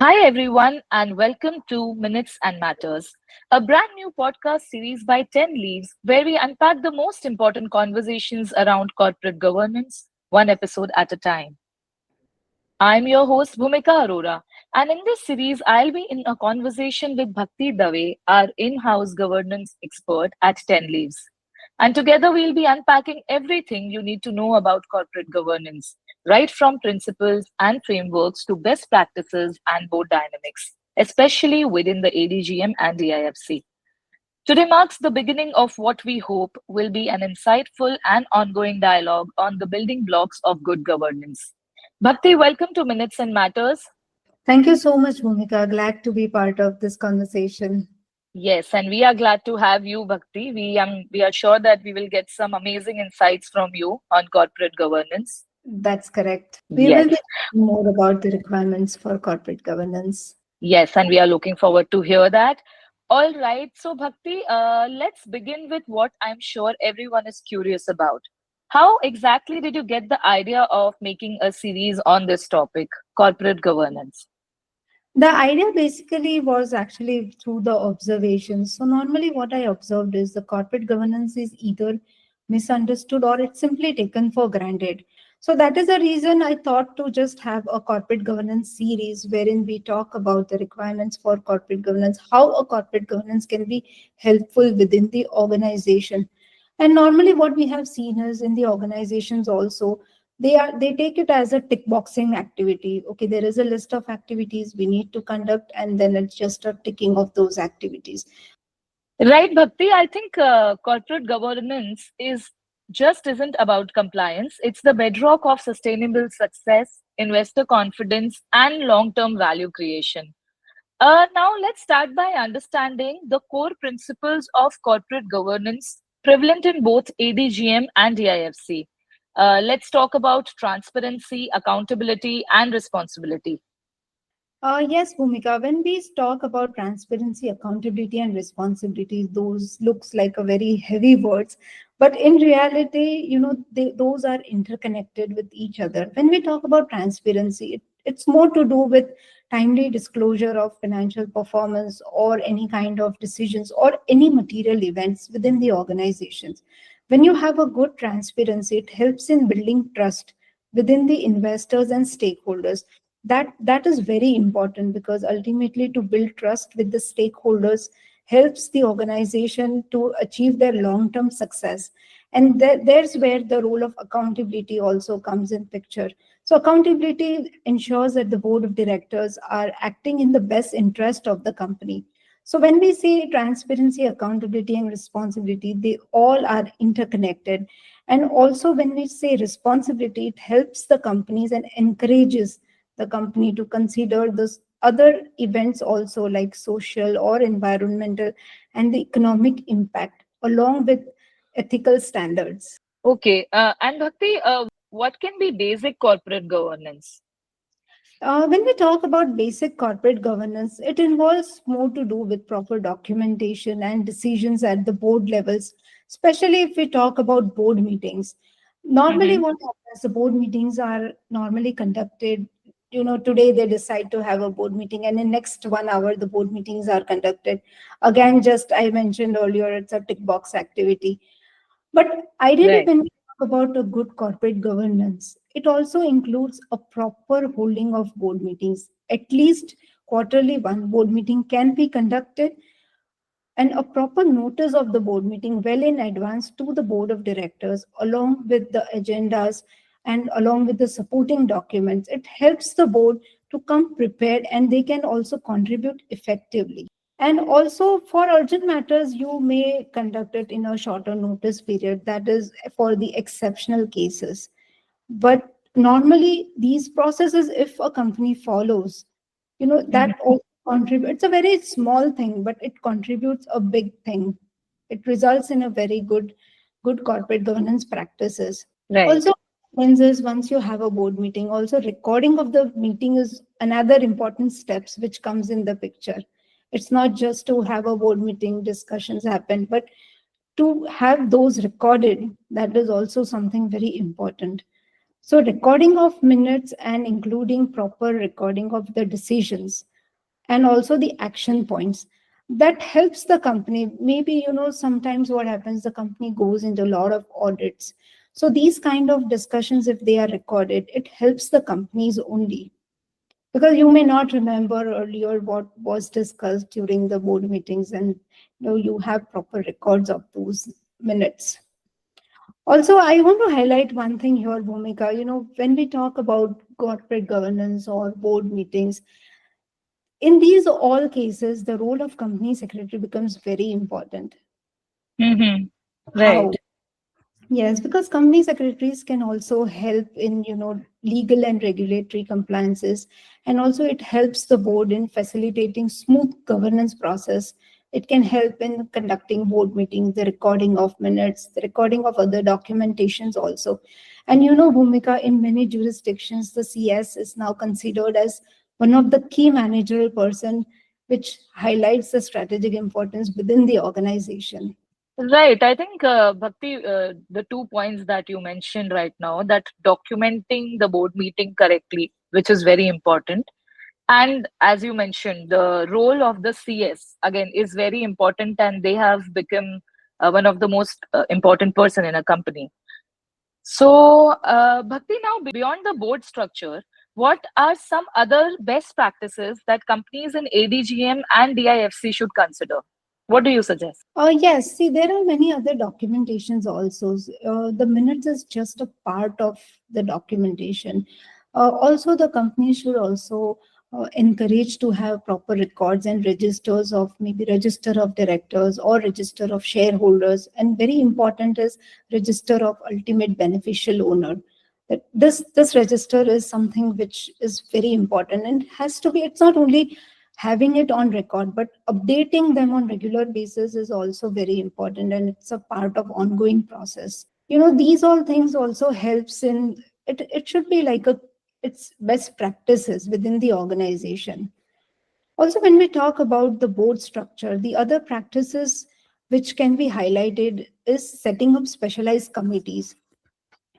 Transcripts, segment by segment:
Hi, everyone, and welcome to Minutes and Matters, a brand new podcast series by 10 Leaves where we unpack the most important conversations around corporate governance, one episode at a time. I'm your host, Bhumika Arora, and in this series, I'll be in a conversation with Bhakti Dave, our in house governance expert at 10 Leaves. And together, we'll be unpacking everything you need to know about corporate governance, right from principles and frameworks to best practices and board dynamics, especially within the ADGM and DIFC. Today marks the beginning of what we hope will be an insightful and ongoing dialogue on the building blocks of good governance. Bhakti, welcome to Minutes and Matters. Thank you so much, Bhumika. Glad to be part of this conversation. Yes, and we are glad to have you, Bhakti. We are sure that we will get some amazing insights from you on corporate governance. That's correct. We will be Yes, talking more about the requirements for corporate governance. yes, and we are looking forward to hear that. All right, so Bhakti, let's begin with what I'm sure everyone is curious about. How exactly did you get the idea of making a series on this topic, corporate governance? The idea basically was actually through the observations. So, normally, what I observed is the corporate governance is either misunderstood or it's simply taken for granted. So, that is the reason I thought to just have a corporate governance series wherein we talk about the requirements for corporate governance, how a corporate governance can be helpful within the organization. And normally, what we have seen is in the organizations also, they take it as a tick boxing activity. Okay, there is a list of activities we need to conduct, and then it's just a ticking of those activities. Right, Bhakti. I think corporate governance is just isn't about compliance. It's the bedrock of sustainable success, investor confidence, and long-term value creation. Now, let's start by understanding the core principles of corporate governance prevalent in both ADGM and DIFC. Let's talk about transparency, accountability, and responsibility. Yes, Bhumika, when we talk about transparency, accountability, and responsibility, those looks like a very heavy words. But in reality, those are interconnected with each other. When we talk about transparency, it's more to do with timely disclosure of financial performance or any kind of decisions or any material events within the organizations. When you have a good transparency, it helps in building trust within the investors and stakeholders. That is very important because ultimately to build trust with the stakeholders helps the organization to achieve their long term success. And there's where the role of accountability also comes in picture. So accountability ensures that the board of directors are acting in the best interest of the company. So when we say transparency, accountability, and responsibility, they all are interconnected. And also when we say responsibility, it helps the companies and encourages the company to consider this other events also, like social or environmental and the economic impact along with ethical standards. Okay, and Bhakti, what can be basic corporate governance? When we talk about basic corporate governance, it involves more to do with proper documentation and decisions at the board levels, especially if we talk about board meetings. Normally, Mm-hmm. what happens, the board meetings are normally conducted. Today they decide to have a board meeting, and in next 1 hour, the board meetings are conducted. Again, just I mentioned earlier, it's a tick box activity. But ideally, Right. when we talk about a good corporate governance, it also includes a proper holding of board meetings. At least quarterly, one board meeting can be conducted, and a proper notice of the board meeting well in advance to the board of directors, along with the agendas and along with the supporting documents. It helps the board to come prepared and they can also contribute effectively. And also for urgent matters, you may conduct it in a shorter notice period. That is for the exceptional cases. But normally, these processes, if a company follows, that Mm-hmm. also contributes. It's a very small thing, but it contributes a big thing. It results in a very good corporate governance practices. Right. Also, is once you have a board meeting, also recording of the meeting is another important steps which comes in the picture. It's not just to have a board meeting, discussions happen, but to have those recorded, that is also something very important. So recording of minutes and including proper recording of the decisions. and also the action points that helps the company. Maybe, sometimes what happens, the company goes into a lot of audits. So these kind of discussions, if they are recorded, it helps the companies only, because you may not remember earlier what was discussed during the board meetings, and you have proper records of those minutes. Also, I want to highlight one thing here, Bhumika. When we talk about corporate governance or board meetings, in these all cases, the role of company secretary becomes very important. Mm-hmm. Right. How? Yes, because company secretaries can also help in, legal and regulatory compliances, and also it helps the board in facilitating smooth governance process. It can help in conducting board meetings, the recording of minutes, the recording of other documentations also. And Bhumika, in many jurisdictions, the CS is now considered as one of the key managerial person, which highlights the strategic importance within the organization. Right. I think, Bhakti, the 2 points that you mentioned right now, that documenting the board meeting correctly, which is very important. And as you mentioned, the role of the CS again is very important, and they have become one of the most important person in a company. So, Bhakti, now beyond the board structure, what are some other best practices that companies in ADGM and DIFC should consider? What do you suggest? Yes, see, there are many other documentations also. The minutes is just a part of the documentation. Also, the company should also encourage to have proper records and registers of, maybe register of directors or register of shareholders. And very important is register of ultimate beneficial owner. That this register is something which is very important and has to be. It's not only having it on record, but updating them on regular basis is also very important, and it's a part of ongoing process. These all things also helps in it. It should be like a, it's best practices within the organization. Also, when we talk about the board structure, the other practices which can be highlighted is setting up specialized committees.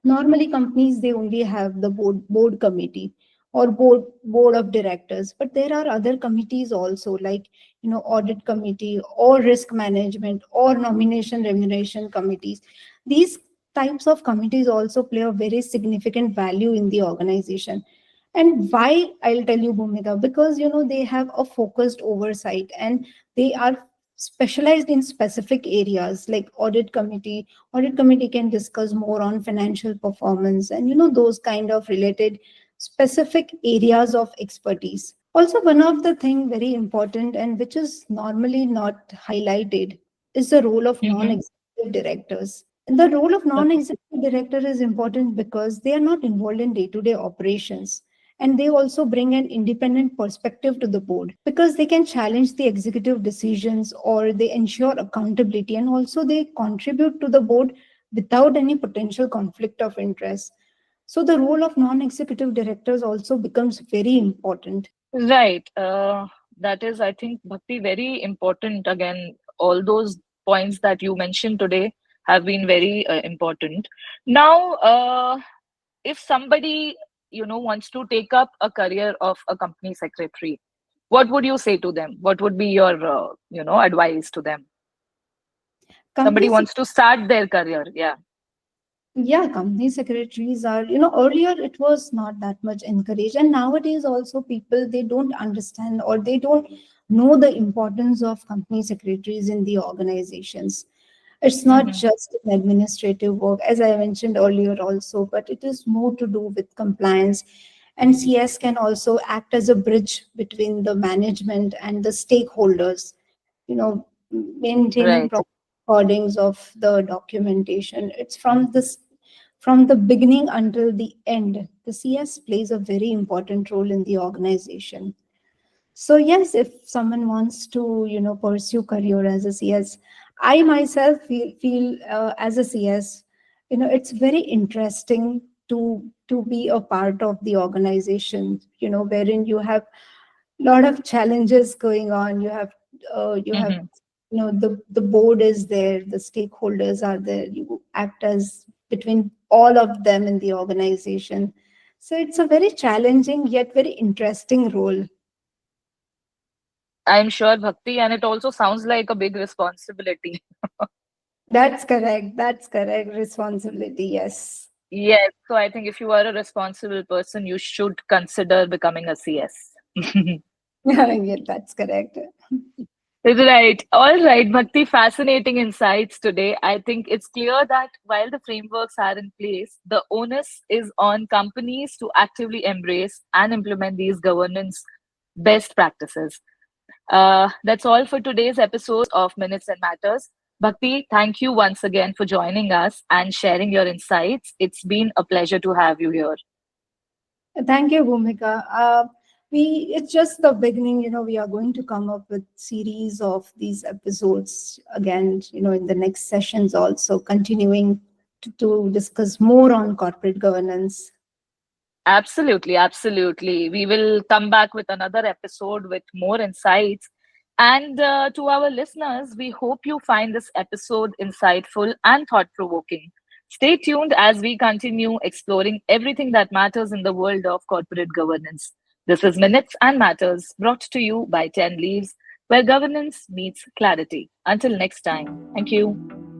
Normally companies, they only have the board committee or board of directors, but there are other committees also, like audit committee or risk management or nomination remuneration committees. These types of committees also play a very significant value in the organization. And why, I'll tell you, Bhumika, because they have a focused oversight, and they are specialized in specific areas. Like audit committee can discuss more on financial performance and those kind of related specific areas of expertise. Also, one of the thing very important and which is normally not highlighted is the role of Mm-hmm. non-executive directors. The role of Okay. non-executive director is important because they are not involved in day-to-day operations, and they also bring an independent perspective to the board, because they can challenge the executive decisions or they ensure accountability, and also they contribute to the board without any potential conflict of interest. So the role of non-executive directors also becomes very important. Right. That is, I think, Bhakti, very important. Again, all those points that you mentioned today have been very important. Now, if somebody, wants to take up a career of a company secretary, what would you say to them? What would be your, advice to them? Somebody Companies, wants to start their career. Yeah. yeah, company secretaries are, earlier it was not that much encouraged, and nowadays also people, they don't understand or they don't know the importance of company secretaries in the organizations. It's not Mm-hmm. just an administrative work, as I mentioned earlier also, but it is more to do with compliance. And CS can also act as a bridge between the management and the stakeholders, maintaining Right. proper recordings of the documentation. It's from the beginning until the end. The CS plays a very important role in the organization. So yes, if someone wants to, pursue career as a CS, I myself feel as a CS, it's very interesting to be a part of the organization, wherein you have a lot of challenges going on. You have Mm-hmm. the board is there, the stakeholders are there. You act as between all of them in the organization. So it's a very challenging yet very interesting role. I'm sure, Bhakti, and it also sounds like a big responsibility. That's correct. That's correct. Responsibility. Yes. Yes, so I think if you are a responsible person, you should consider becoming a CS. Yeah, that's correct. Right. All right, Bhakti, fascinating insights today. I think it's clear that while the frameworks are in place, the onus is on companies to actively embrace and implement these governance best practices. That's all for today's episode of Minutes and Matters. Bhakti, thank you once again for joining us and sharing your insights. It's been a pleasure to have you here. Thank you, Bhumika. It's just the beginning. We are going to come up with series of these episodes again. In the next sessions, also continuing to discuss more on corporate governance. Absolutely, absolutely. We will come back with another episode with more insights. And to our listeners, we hope you find this episode insightful and thought provoking. Stay tuned as we continue exploring everything that matters in the world of corporate governance. This is Minutes and Matters brought to you by 10 Leaves, where governance meets clarity. Until next time, thank you.